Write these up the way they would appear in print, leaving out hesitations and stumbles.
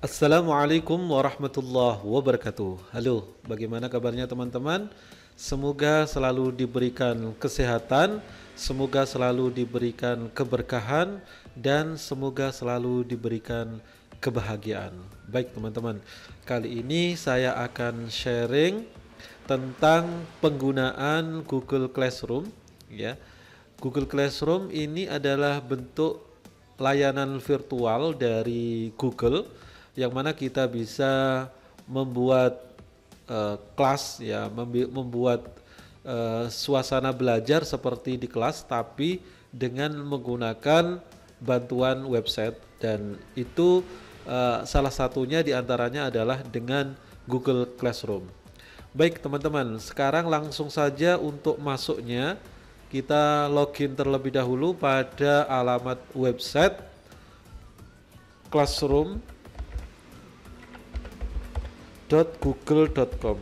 Assalamualaikum warahmatullahi wabarakatuh. Halo, bagaimana kabarnya teman-teman? Semoga selalu diberikan kesehatan, semoga selalu diberikan keberkahan, dan semoga selalu diberikan kebahagiaan. Baik teman-teman, kali ini saya akan sharing tentang penggunaan Google Classroom. Ya, Google Classroom ini adalah bentuk layanan virtual dari Google yang mana kita bisa membuat kelas ya, membuat suasana belajar seperti di kelas tapi dengan menggunakan bantuan website, dan itu salah satunya diantaranya adalah dengan Google Classroom. Baik teman-teman, sekarang langsung saja untuk masuknya kita login terlebih dahulu pada alamat website classroom.google.com.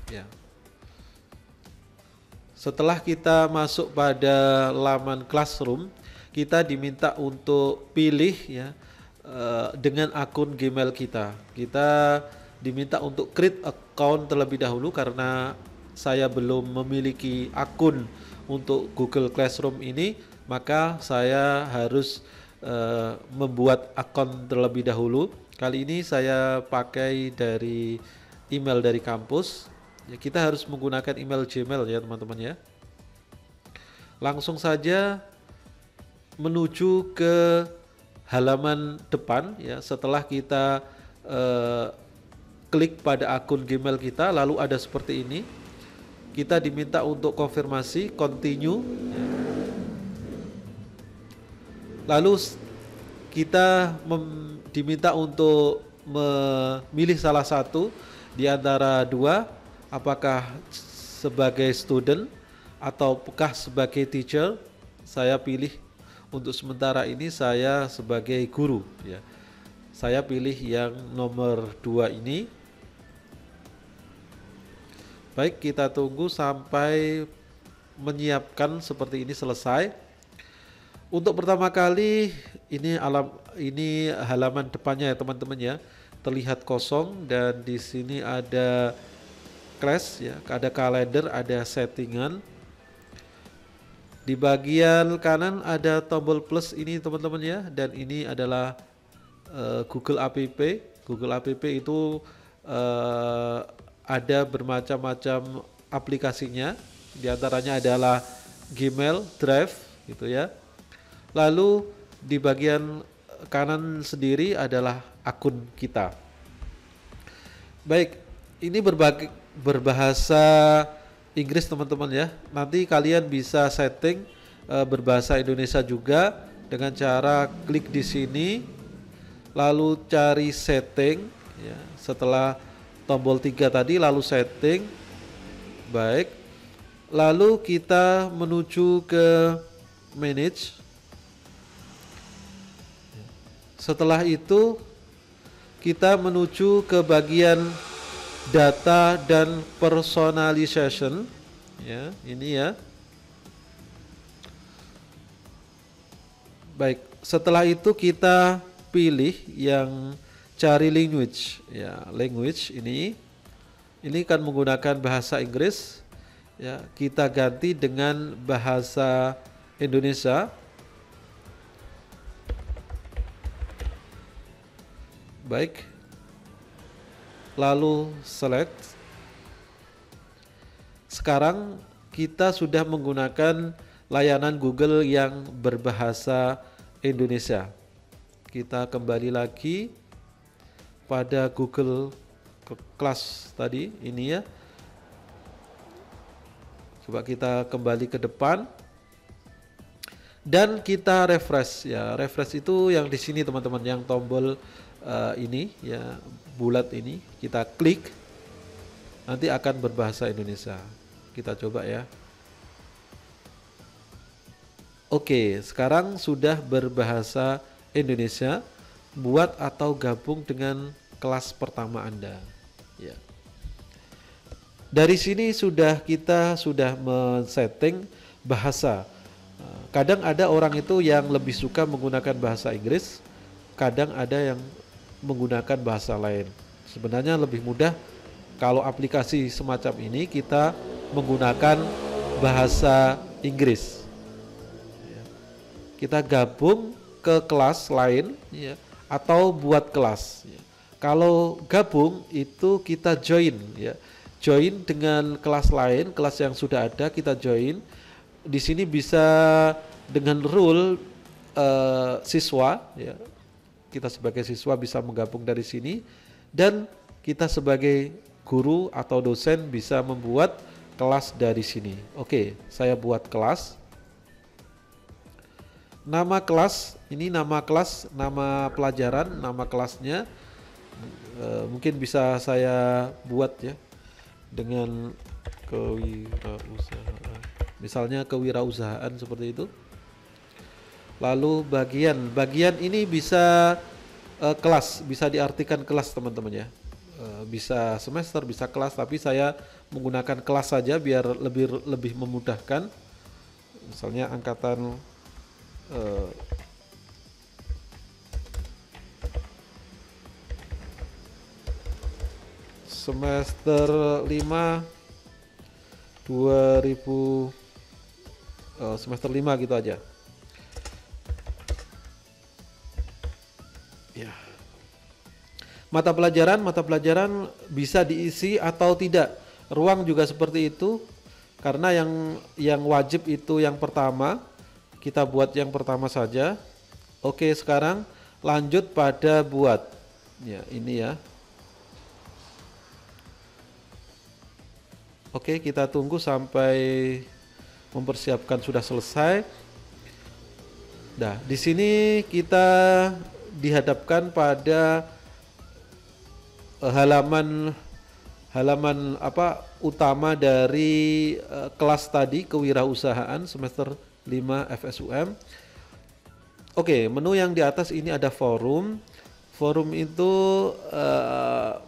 Ya. Setelah kita masuk pada laman Classroom, kita diminta untuk pilih ya dengan akun Gmail kita. Kita diminta untuk create account terlebih dahulu karena saya belum memiliki akun untuk Google Classroom ini, maka saya harus membuat akun terlebih dahulu. Kali ini saya pakai dari email dari kampus. Ya, kita harus menggunakan email Gmail ya teman-teman ya. Langsung saja menuju ke halaman depan ya. Setelah kita klik pada akun Gmail kita, lalu ada seperti ini. Kita diminta untuk konfirmasi, continue. Lalu kita diminta untuk memilih salah satu di antara dua, apakah sebagai student ataukah sebagai teacher. Saya pilih untuk sementara ini saya sebagai guru ya. Saya pilih yang nomor 2 ini. Baik, kita tunggu sampai menyiapkan seperti ini selesai. Untuk pertama kali ini halaman depannya ya teman-teman ya. Terlihat kosong dan di sini ada class ya, ada kalender, ada settingan. Di bagian kanan ada tombol plus ini teman-teman ya, dan ini adalah Google App. Google App itu ada bermacam-macam aplikasinya, di antaranya adalah Gmail, Drive gitu ya. Lalu di bagian kanan sendiri adalah akun kita. Baik, ini berbahasa Inggris teman-teman ya. Nanti kalian bisa setting berbahasa Indonesia juga dengan cara klik di sini, lalu cari setting ya. Setelah tombol 3 tadi lalu setting. Baik. Lalu kita menuju ke manage. Setelah itu kita menuju ke bagian data dan personalization ya, ini ya. Baik, setelah itu kita pilih yang cari language ya, language ini kan menggunakan bahasa Inggris ya, kita ganti dengan bahasa Indonesia. Baik, lalu select. Sekarang kita sudah menggunakan layanan Google yang berbahasa Indonesia. Kita kembali lagi pada Google Class tadi ini ya. Coba kita kembali ke depan dan kita refresh ya. Refresh itu yang di sini teman-teman, yang tombol ini ya, bulat ini kita klik, nanti akan berbahasa Indonesia. Kita coba ya. Oke, sekarang sudah berbahasa Indonesia. Buat atau gabung dengan kelas pertama Anda ya. Dari sini kita sudah men-setting bahasa. Kadang ada orang itu yang lebih suka menggunakan bahasa Inggris, kadang ada yang menggunakan bahasa lain. Sebenarnya lebih mudah kalau aplikasi semacam ini kita menggunakan bahasa Inggris. Kita gabung ke kelas lain ya, atau buat kelas. Ya. Kalau gabung itu kita join ya. Join dengan kelas lain, kelas yang sudah ada kita join. Di sini bisa dengan rule siswa ya. Kita sebagai siswa bisa menggabung dari sini dan kita sebagai guru atau dosen bisa membuat kelas dari sini. Oke, saya buat kelas. Nama kelas, ini nama kelas, nama pelajaran, nama kelasnya mungkin bisa saya buat ya dengan kewirausahaan. Misalnya kewirausahaan seperti itu. Lalu bagian ini bisa kelas, bisa diartikan kelas teman-teman ya. Bisa semester, bisa kelas, tapi saya menggunakan kelas saja biar lebih memudahkan. Misalnya angkatan semester 5 2000 semester 5 gitu aja ya. Mata pelajaran bisa diisi atau tidak. Ruang juga seperti itu, karena yang wajib itu yang pertama. Kita buat yang pertama saja. Oke, sekarang lanjut pada buat. Ya, ini ya. Oke, kita tunggu sampai mempersiapkan sudah selesai. Nah, di sini kita dihadapkan pada halaman utama dari kelas tadi, kewirausahaan semester 5 FSUM. Oke, menu yang di atas ini ada forum. Forum itu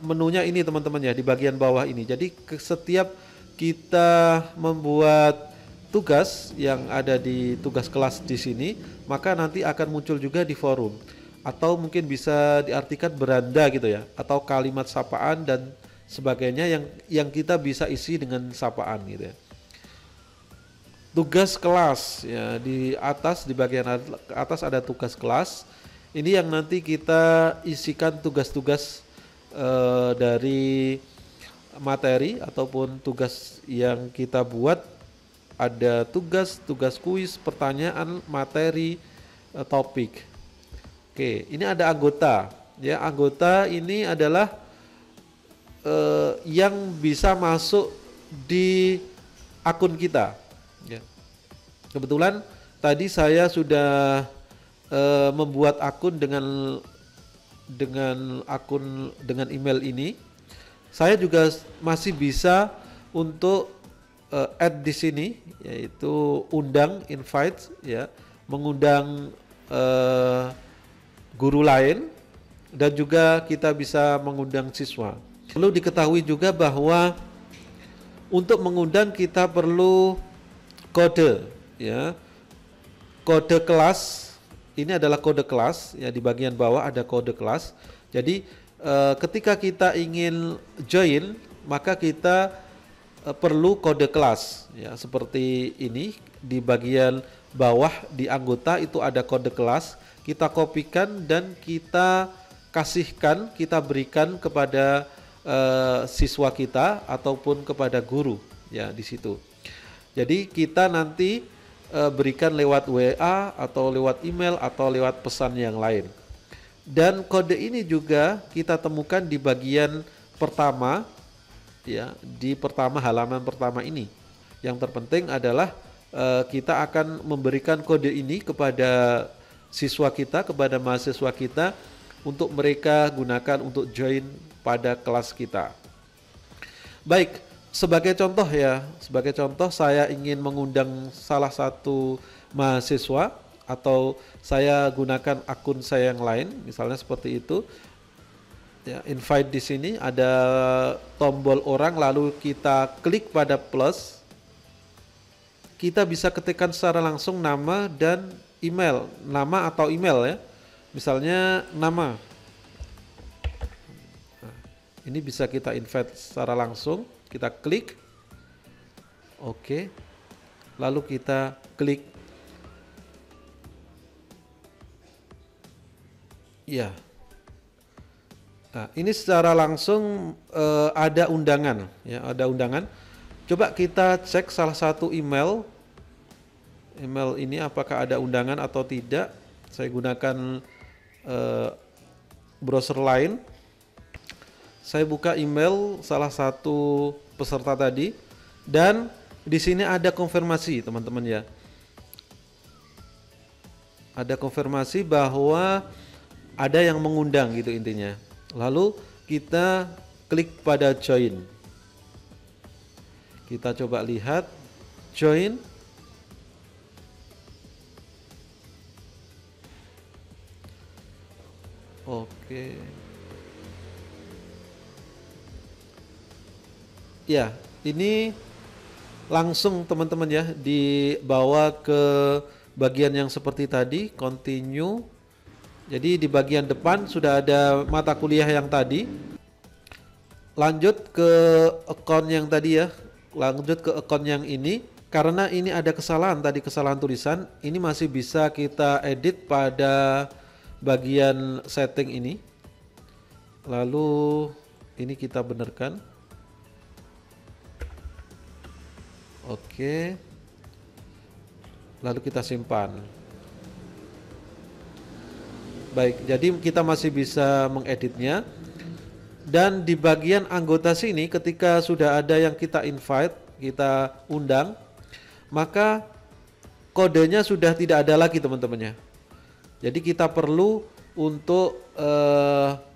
menunya ini teman-teman ya, di bagian bawah ini. Jadi setiap kita membuat tugas yang ada di tugas kelas di sini, maka nanti akan muncul juga di forum. Atau mungkin bisa diartikan beranda gitu ya, atau kalimat sapaan dan sebagainya yang kita bisa isi dengan sapaan gitu ya. Tugas kelas ya, di atas, di bagian atas ada tugas kelas. Ini yang nanti kita isikan tugas-tugas dari materi ataupun tugas yang kita buat. Ada tugas kuis, pertanyaan, materi, topik. Oke, ini ada anggota ya. Anggota ini adalah yang bisa masuk di akun kita ya. Kebetulan tadi saya sudah membuat akun dengan email ini. Saya juga masih bisa untuk add di sini, yaitu undang, invite ya, mengundang guru lain, dan juga kita bisa mengundang siswa. Perlu diketahui juga bahwa untuk mengundang kita perlu kode ya. Kode kelas ini adalah kode kelas ya, di bagian bawah ada kode kelas. Jadi ketika kita ingin join, maka kita perlu kode kelas ya, seperti ini. Di bagian bawah di anggota itu ada kode kelas. Kita kopikan dan kita kasihkan, kita berikan kepada siswa kita ataupun kepada guru ya di situ. Jadi kita nanti berikan lewat WA atau lewat email atau lewat pesan yang lain. Dan kode ini juga kita temukan di bagian pertama ya, di halaman pertama ini. Yang terpenting adalah kita akan memberikan kode ini kepada siswa kita, kepada mahasiswa kita, untuk mereka gunakan untuk join pada kelas kita. Baik, sebagai contoh ya, sebagai contoh saya ingin mengundang salah satu mahasiswa atau saya gunakan akun saya yang lain, misalnya seperti itu. Ya, invite di sini ada tombol orang, lalu kita klik pada plus. Kita bisa ketikkan secara langsung nama dan email, nama atau email ya. Misalnya nama. Nah, ini bisa kita invite secara langsung, kita klik. Oke. Lalu kita klik. Ya. Nah, ini secara langsung ada undangan, ya, ada undangan. Coba kita cek salah satu email ini apakah ada undangan atau tidak. Saya gunakan browser lain. Saya buka email salah satu peserta tadi dan di sini ada konfirmasi, teman-teman ya. Ada konfirmasi bahwa ada yang mengundang gitu intinya. Lalu kita klik pada join. Kita coba lihat join. Oke. Ya, ini langsung teman-teman ya dibawa ke bagian yang seperti tadi, continue. Jadi di bagian depan sudah ada mata kuliah yang tadi. Lanjut ke account yang tadi ya. Lanjut ke account yang ini. Karena ini ada kesalahan tadi, kesalahan tulisan, ini masih bisa kita edit pada bagian setting ini. Lalu ini kita benarkan. Oke. Lalu kita simpan. Baik, jadi kita masih bisa mengeditnya. Dan di bagian anggota sini ketika sudah ada yang kita invite, kita undang, maka kodenya sudah tidak ada lagi teman-temannya. Jadi kita perlu untuk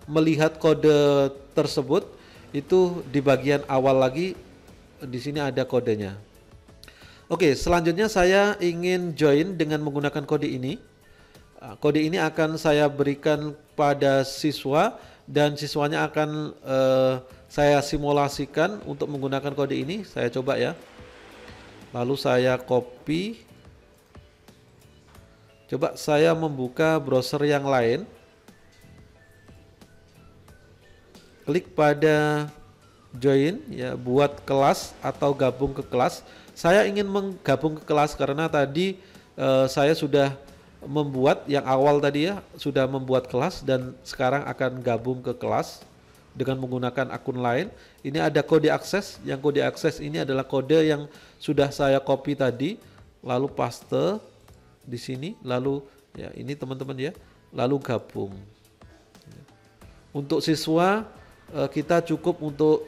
melihat kode tersebut itu di bagian awal lagi, di sini ada kodenya. Oke, selanjutnya saya ingin join dengan menggunakan kode ini. Kode ini akan saya berikan pada siswa dan siswanya akan saya simulasikan untuk menggunakan kode ini. Saya coba ya. Lalu saya copy. Coba saya membuka browser yang lain. Klik pada join ya, buat kelas atau gabung ke kelas. Saya ingin menggabung ke kelas karena tadi saya sudah membuat yang awal tadi ya, sudah membuat kelas dan sekarang akan gabung ke kelas dengan menggunakan akun lain. Ini ada kode akses, yang kode akses ini adalah kode yang sudah saya copy tadi, lalu paste di sini, lalu ya ini teman-teman ya, lalu gabung. Untuk siswa kita cukup untuk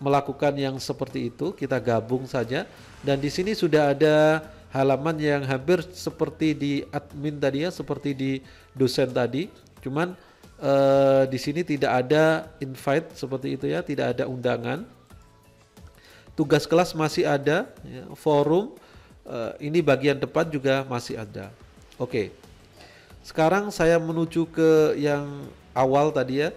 melakukan yang seperti itu, kita gabung saja dan di sini sudah ada halaman yang hampir seperti di admin tadi ya, seperti di dosen tadi, cuman di sini tidak ada invite seperti itu ya, tidak ada undangan. Tugas kelas masih ada, ya, forum ini bagian depan juga masih ada. Oke, sekarang saya menuju ke yang awal tadi ya.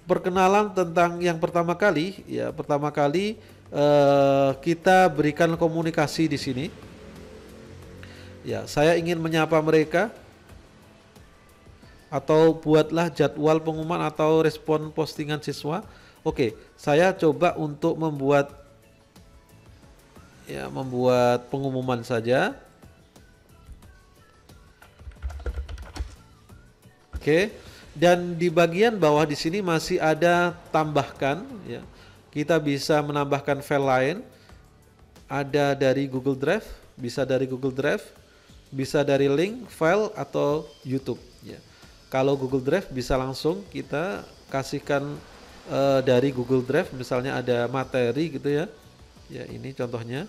Perkenalan tentang yang pertama kali ya, pertama kali kita berikan komunikasi di sini. Ya, saya ingin menyapa mereka atau buatlah jadwal pengumuman atau respon postingan siswa. Oke, saya coba untuk membuat pengumuman saja. Oke. Dan di bagian bawah di sini masih ada tambahkan ya. Kita bisa menambahkan file lain. Ada dari Google Drive, bisa dari Google Drive, bisa dari link, file atau YouTube ya. Kalau Google Drive bisa langsung kita kasihkan dari Google Drive, misalnya ada materi gitu ya. Ya, ini contohnya.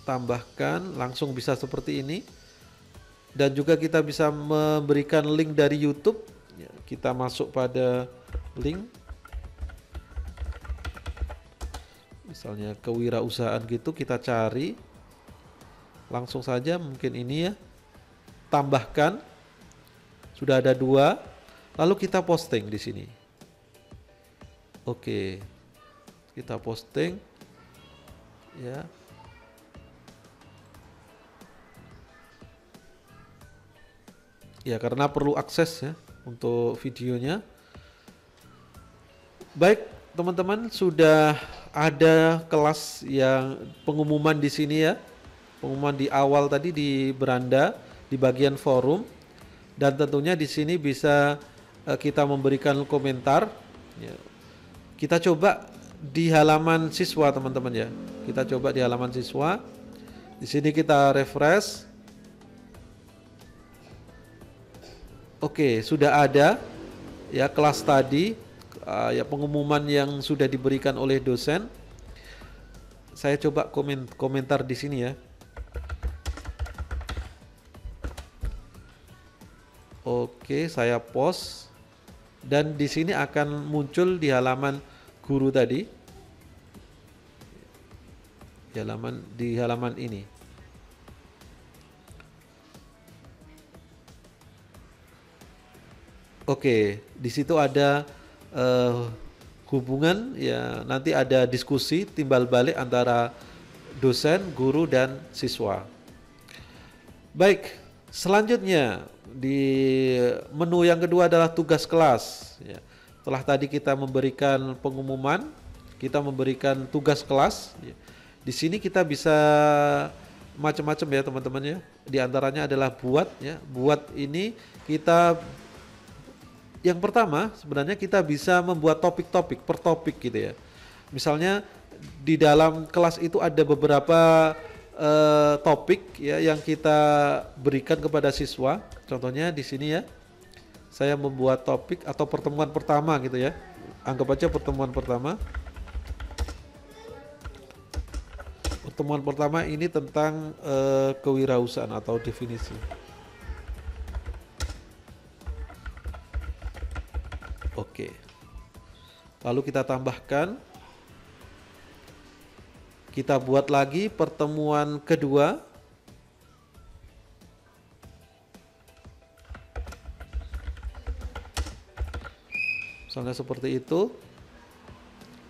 Tambahkan langsung bisa seperti ini. Dan juga kita bisa memberikan link dari YouTube ya, kita masuk pada link misalnya kewirausahaan gitu, kita cari langsung saja mungkin ini ya, tambahkan, sudah ada 2, lalu kita posting di sini. Oke, kita posting ya. Ya, karena perlu akses ya untuk videonya. Baik, teman-teman, sudah ada kelas yang pengumuman di sini ya. Pengumuman di awal tadi di beranda di bagian forum, dan tentunya di sini bisa kita memberikan komentar ya. Kita coba di halaman siswa, teman-teman ya. Kita coba di halaman siswa. Di sini kita refresh. Oke, sudah ada ya kelas tadi, ya pengumuman yang sudah diberikan oleh dosen. Saya coba komentar di sini ya. Oke, saya post dan di sini akan muncul di halaman guru tadi. Di halaman ini. Oke, di situ ada hubungan ya, nanti ada diskusi timbal balik antara dosen, guru, dan siswa. Baik, selanjutnya di menu yang kedua adalah tugas kelas ya. Setelah tadi kita memberikan pengumuman, kita memberikan tugas kelas ya. Di sini kita bisa macam-macam ya teman-teman ya. Di antaranya adalah buat ya. Buat ini kita, yang pertama sebenarnya kita bisa membuat topik-topik per topik gitu ya. Misalnya di dalam kelas itu ada beberapa topik ya yang kita berikan kepada siswa. Contohnya di sini ya, saya membuat topik atau pertemuan pertama gitu ya. Anggap aja pertemuan pertama. Pertemuan pertama ini tentang kewirausahaan atau definisi. Oke. Lalu kita tambahkan. Kita buat lagi pertemuan kedua. Misalnya seperti itu.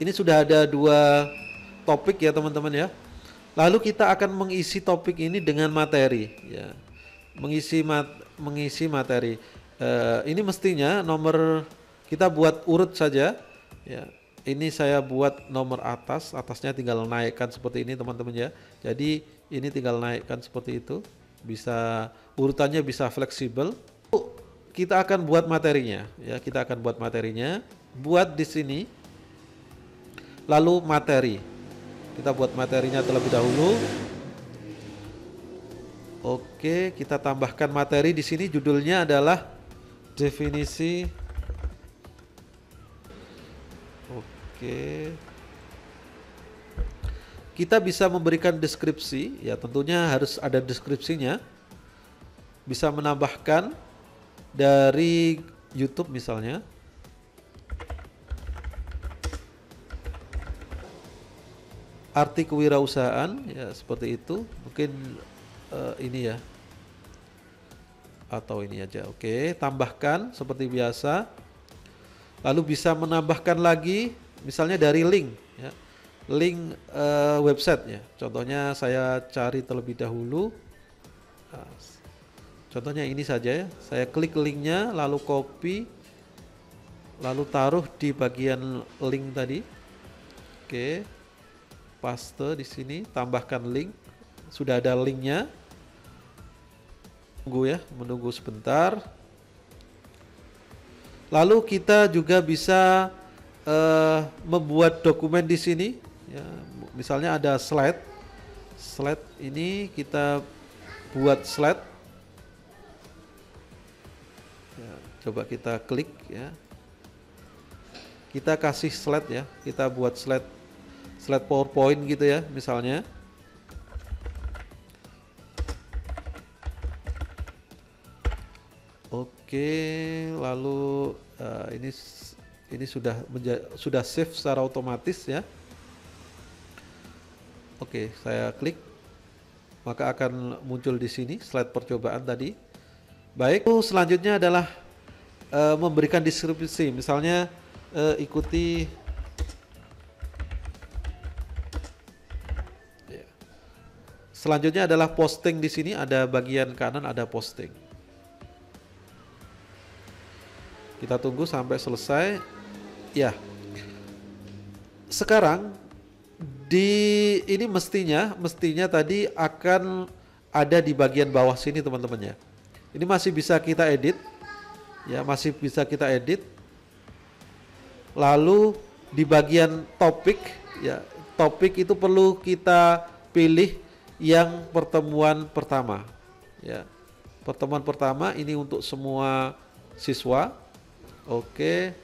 Ini sudah ada 2 topik ya teman-teman ya. Lalu kita akan mengisi topik ini dengan materi ya. Mengisi materi. Ini mestinya nomor, kita buat urut saja ya. Ini saya buat nomor atasnya tinggal naikkan seperti ini teman-teman ya. Jadi ini tinggal naikkan seperti itu. Bisa urutannya bisa fleksibel. Kita akan buat materinya ya. Kita akan buat materinya. Buat di sini. Lalu materi. Kita buat materinya terlebih dahulu. Oke, kita tambahkan materi di sini, judulnya adalah definisi. Oke. Kita bisa memberikan deskripsi, ya tentunya harus ada deskripsinya. Bisa menambahkan dari YouTube misalnya. Arti kewirausahaan, ya seperti itu. Mungkin ini ya. Atau ini aja. Oke, tambahkan seperti biasa. Lalu bisa menambahkan lagi, misalnya dari link ya. Link website ya. Contohnya saya cari terlebih dahulu. Nah, contohnya ini saja ya. Saya klik linknya, lalu copy, lalu taruh di bagian link tadi. Oke, paste di sini, tambahkan link. Sudah ada linknya. Tunggu ya, menunggu sebentar. Lalu kita juga bisa membuat dokumen di sini. Ya, misalnya ada slide. Slide ini kita buat slide. Ya, coba kita klik ya. Kita kasih slide ya. Kita buat slide PowerPoint gitu ya, misalnya. Oke, lalu ini sudah save secara otomatis ya. Oke, saya klik, maka akan muncul di sini slide percobaan tadi. Baik, selanjutnya adalah memberikan deskripsi, misalnya ikuti. Selanjutnya adalah posting, di sini ada bagian kanan ada posting. Kita tunggu sampai selesai. Ya. Sekarang ini mestinya tadi akan ada di bagian bawah sini teman-teman ya. Ini masih bisa kita edit. Ya, masih bisa kita edit. Lalu di bagian topik ya, topik itu perlu kita pilih yang pertemuan pertama. Ya. Pertemuan pertama ini untuk semua siswa. Oke.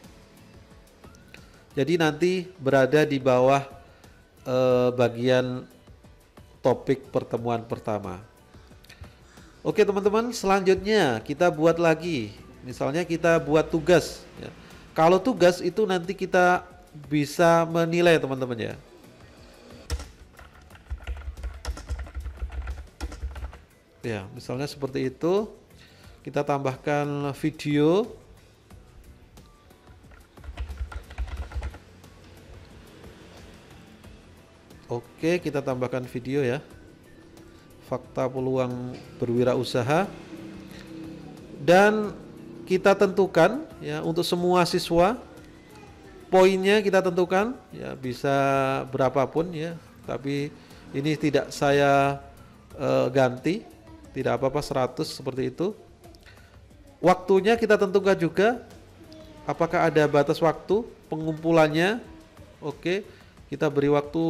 Jadi nanti berada di bawah bagian topik pertemuan pertama. Oke teman-teman, selanjutnya kita buat lagi. Misalnya kita buat tugas. Ya. Kalau tugas itu nanti kita bisa menilai teman-teman ya. Ya, misalnya seperti itu. Kita tambahkan video. Oke, kita tambahkan video ya. Fakta peluang berwirausaha. Dan kita tentukan ya untuk semua siswa poinnya kita tentukan ya, bisa berapapun ya, tapi ini tidak saya ganti, tidak apa-apa 100 seperti itu. Waktunya kita tentukan juga, apakah ada batas waktu pengumpulannya. Oke, kita beri waktu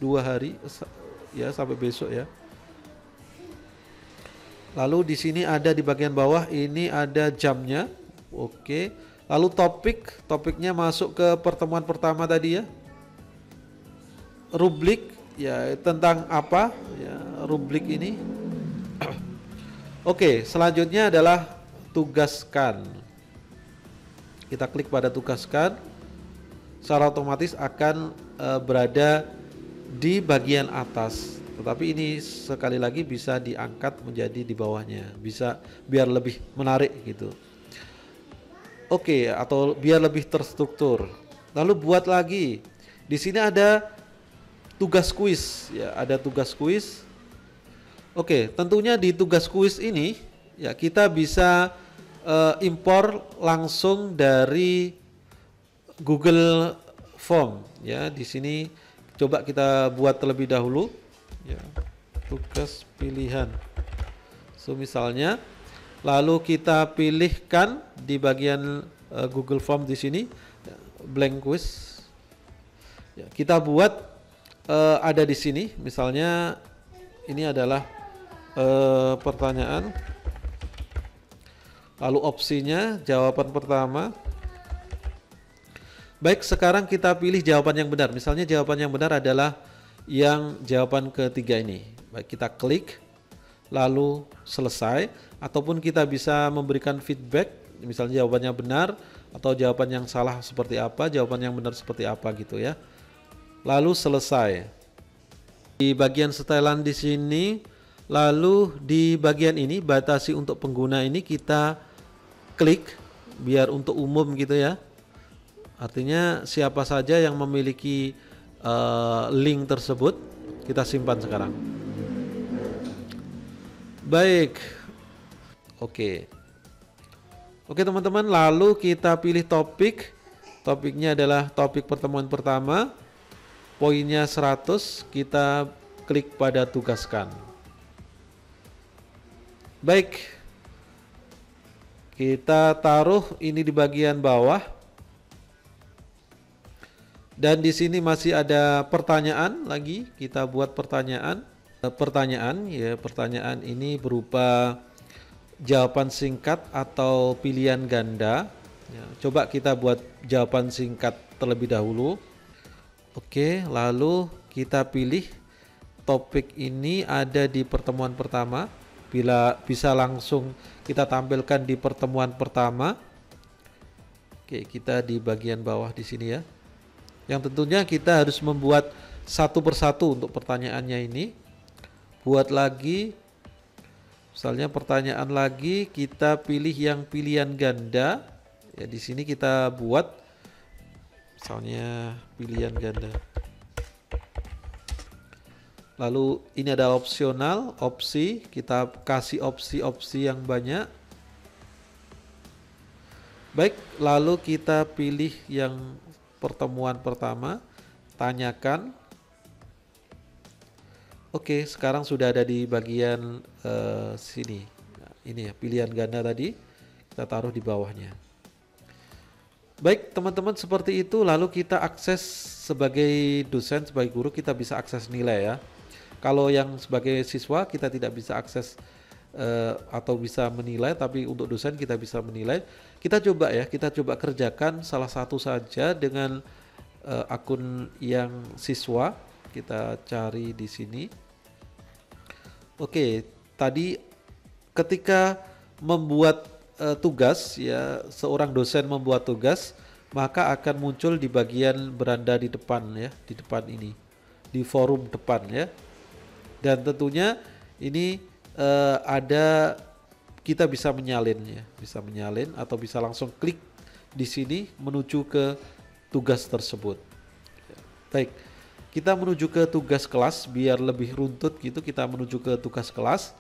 2 hari ya, sampai besok ya. Lalu di sini ada di bagian bawah ini ada jamnya. Oke. Lalu topiknya masuk ke pertemuan pertama tadi ya. Rubrik ya, tentang apa ya rubrik ini. Oke, selanjutnya adalah tugaskan. Kita klik pada tugaskan. Secara otomatis akan berada di bagian atas. Tetapi ini sekali lagi bisa diangkat menjadi di bawahnya, bisa biar lebih menarik gitu. Oke, atau biar lebih terstruktur. Lalu buat lagi. Di sini ada tugas kuis ya, ada tugas kuis. Oke, tentunya di tugas kuis ini ya kita bisa impor langsung dari Google Form ya. Di sini coba kita buat terlebih dahulu. Ya, tugas pilihan. So misalnya, lalu kita pilihkan di bagian Google Form di sini blank quiz. Ya, kita buat ada di sini. Misalnya ini adalah pertanyaan. Lalu opsinya jawaban pertama. Baik, sekarang kita pilih jawaban yang benar. Misalnya jawaban yang benar adalah yang jawaban ketiga ini. Baik, kita klik lalu selesai, ataupun kita bisa memberikan feedback, misalnya jawabannya benar atau jawaban yang salah seperti apa, jawaban yang benar seperti apa gitu ya. Lalu selesai. Di bagian setelan di sini, lalu di bagian ini batasi untuk pengguna ini kita klik biar untuk umum gitu ya. Artinya siapa saja yang memiliki link tersebut kita simpan sekarang. Baik. Oke teman-teman, lalu kita pilih topik. Topiknya adalah topik pertemuan pertama. Poinnya 100. Kita klik pada tugaskan. Baik. Kita taruh ini di bagian bawah. Dan di sini masih ada pertanyaan lagi. Kita buat pertanyaan. Pertanyaan ini berupa jawaban singkat atau pilihan ganda. Ya, coba kita buat jawaban singkat terlebih dahulu. Oke, lalu kita pilih topik ini ada di pertemuan pertama. Bila bisa langsung kita tampilkan di pertemuan pertama. Oke, kita di bagian bawah di sini ya. Yang tentunya kita harus membuat satu persatu untuk pertanyaannya ini. Buat lagi, misalnya pertanyaan lagi, kita pilih yang pilihan ganda. Ya, di sini kita buat, misalnya pilihan ganda. Lalu ini adalah opsional, opsi. Kita kasih opsi-opsi yang banyak. Baik, lalu kita pilih yang pertemuan pertama, tanyakan. Oke, sekarang sudah ada di bagian sini. Nah, ini ya, pilihan ganda tadi, kita taruh di bawahnya. Baik, teman-teman, seperti itu. Lalu kita akses sebagai dosen, sebagai guru, kita bisa akses nilai ya. Kalau yang sebagai siswa, kita tidak bisa akses atau bisa menilai, tapi untuk dosen kita bisa menilai. Kita coba ya, kita coba kerjakan salah satu saja dengan akun yang siswa. Kita cari di sini. Oke, tadi ketika membuat tugas ya, seorang dosen membuat tugas, maka akan muncul di bagian beranda di depan ya, di depan ini, di forum depan ya. Dan tentunya ini ada, kita bisa menyalin ya, bisa menyalin atau bisa langsung klik di sini menuju ke tugas tersebut. Baik, kita menuju ke tugas kelas biar lebih runtut gitu, kita menuju ke tugas kelas.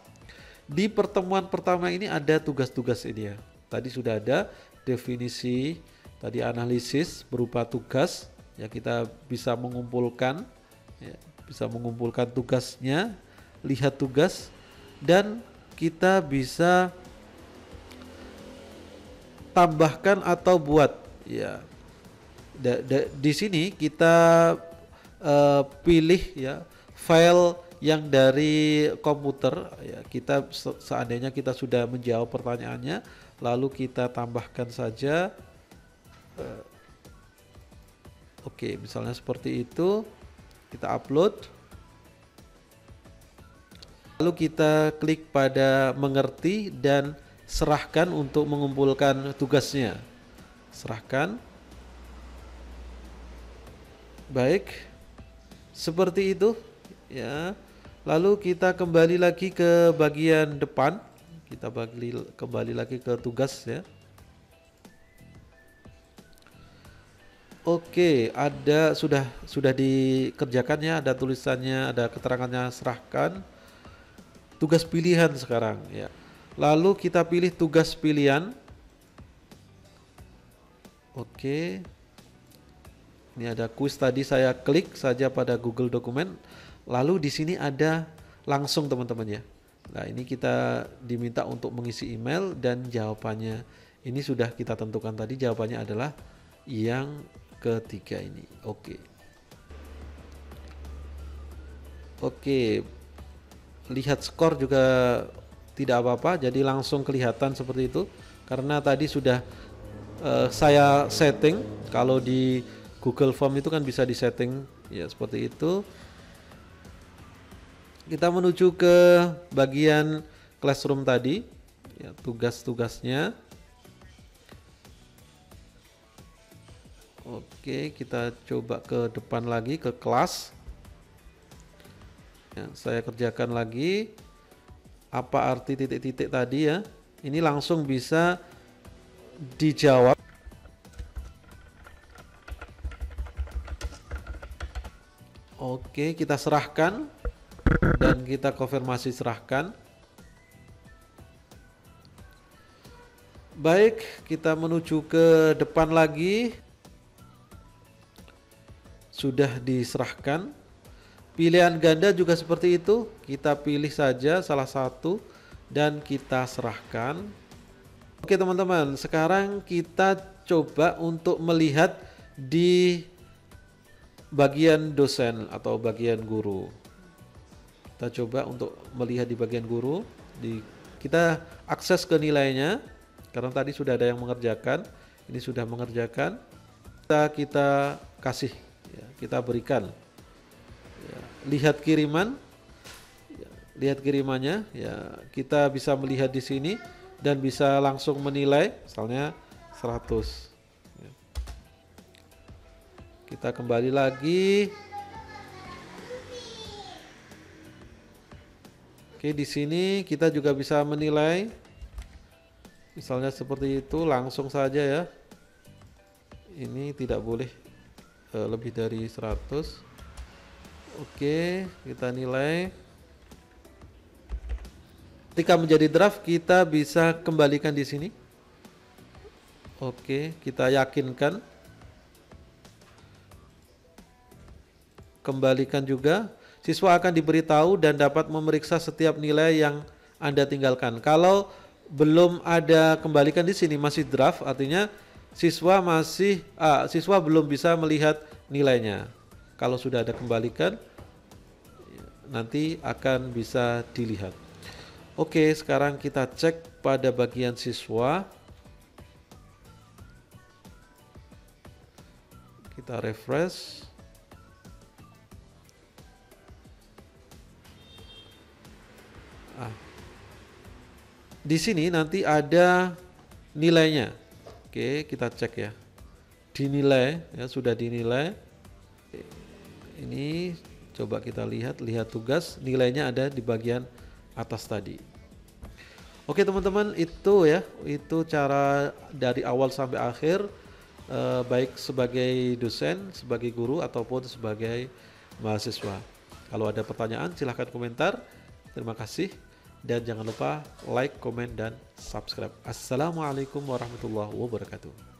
Di pertemuan pertama ini ada tugas-tugas ini ya. Tadi sudah ada definisi, tadi analisis berupa tugas ya, kita bisa mengumpulkan ya, bisa mengumpulkan tugasnya, lihat tugas, dan kita bisa tambahkan atau buat ya. Di sini kita pilih ya file yang dari komputer ya, kita seandainya kita sudah menjawab pertanyaannya, lalu kita tambahkan saja. Oke, misalnya seperti itu, kita upload. Lalu kita klik pada mengerti dan serahkan untuk mengumpulkan tugasnya. Serahkan. Baik, seperti itu ya. Lalu kita kembali lagi ke bagian depan. Kita kembali lagi ke tugas ya. Oke, ada sudah dikerjakannya, ada tulisannya, ada keterangannya, serahkan. Tugas pilihan sekarang ya. Lalu kita pilih tugas pilihan. Oke. Ini ada kuis, tadi saya klik saja pada Google Dokumen. Lalu di sini ada langsung teman-teman ya. Nah, ini kita diminta untuk mengisi email dan jawabannya ini sudah kita tentukan tadi, jawabannya adalah yang ketiga ini. Oke. Oke. Lihat skor juga tidak apa-apa, jadi langsung kelihatan seperti itu karena tadi sudah saya setting. Kalau di Google Form itu kan bisa disetting ya seperti itu. Kita menuju ke bagian classroom tadi ya, tugas-tugasnya. Oke, kita coba ke depan lagi ke kelas ya, saya kerjakan lagi. Apa arti titik-titik tadi ya, ini langsung bisa dijawab. Oke, kita serahkan dan kita konfirmasi serahkan. Baik, kita menuju ke depan lagi. Sudah diserahkan. Pilihan ganda juga seperti itu. Kita pilih saja salah satu dan kita serahkan. Oke teman-teman, sekarang kita coba untuk melihat di bagian dosen atau bagian guru. Kita coba untuk melihat di bagian guru. Kita akses ke nilainya karena tadi sudah ada yang mengerjakan. Ini sudah mengerjakan. Kita kasih ya, kita berikan ya, lihat kiriman ya, lihat kirimannya ya, kita bisa melihat di sini dan bisa langsung menilai misalnya 100 ya. Kita kembali lagi. Oke, di sini kita juga bisa menilai misalnya seperti itu, langsung saja ya. Ini tidak boleh lebih dari 100. Oke, kita nilai. Ketika menjadi draft kita bisa kembalikan di sini. Oke, kita yakinkan. Kembalikan juga. Siswa akan diberitahu dan dapat memeriksa setiap nilai yang Anda tinggalkan. Kalau belum ada kembalikan di sini masih draft, artinya siswa belum bisa melihat nilainya. Kalau sudah ada kembalikan, nanti akan bisa dilihat. Oke, sekarang kita cek pada bagian siswa. Kita refresh. Di sini nanti ada nilainya. Oke, kita cek ya. Dinilai ya, sudah dinilai. Ini coba kita lihat tugas, nilainya ada di bagian atas tadi. Oke teman-teman, itu ya, itu cara dari awal sampai akhir, baik sebagai dosen, sebagai guru ataupun sebagai mahasiswa. Kalau ada pertanyaan silahkan komentar. Terima kasih dan jangan lupa like, komen, dan subscribe. Assalamualaikum warahmatullahi wabarakatuh.